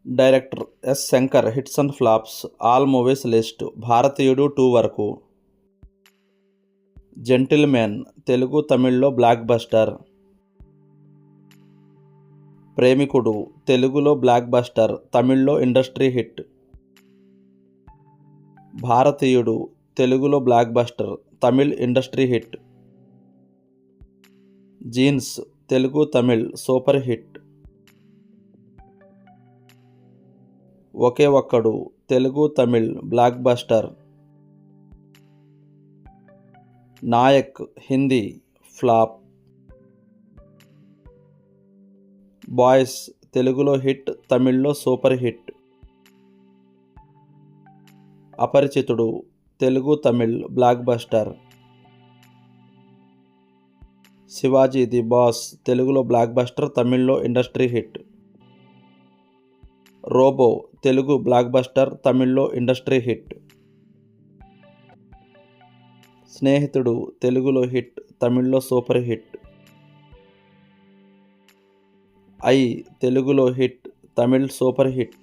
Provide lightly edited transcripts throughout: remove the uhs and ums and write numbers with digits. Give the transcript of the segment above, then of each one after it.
Director S. Shankar. Hits and flops. All movies list. Bharateeyudu 2 వరకు. Gentlemen Telugu, తమిళ్లో block buster. Premikudu తెలుగులో blockbuster, తమిళ్లో industry hit. Bharateeyudu తెలుగులో blockbuster, Tamil industry hit. Jeans Telugu, Tamil super hit. Oke Okkadu Telugu, Tamil blockbuster. Nayak Hindi flop. Boys తెలుగులో hit, తమిళ్లో super hit. Aparichitudu Telugu, Tamil blockbuster. Sivaji the boss తెలుగులో blockbuster, తమిళ్లో industry hit. Robo Telugu blockbuster, తమిళ్లో industry hit. Snehithudu తెలుగులో hit, తమిళ్లో super hit. I తెలుగులో hit, Tamil super hit.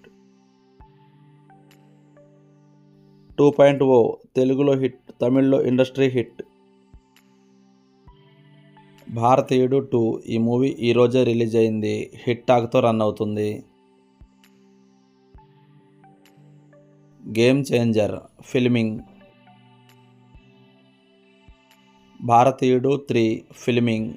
2.0 తెలుగులో hit, తమిళ్లో ఇండస్ట్రీ హిట్. భారతీయుడు 2 ఈ మూవీ ఈరోజే రిలీజ్ అయింది. హిట్ టాక్తో రన్ అవుతుంది. Game changer filming. భారతీయుడు 3 ఫిల్మింగ్.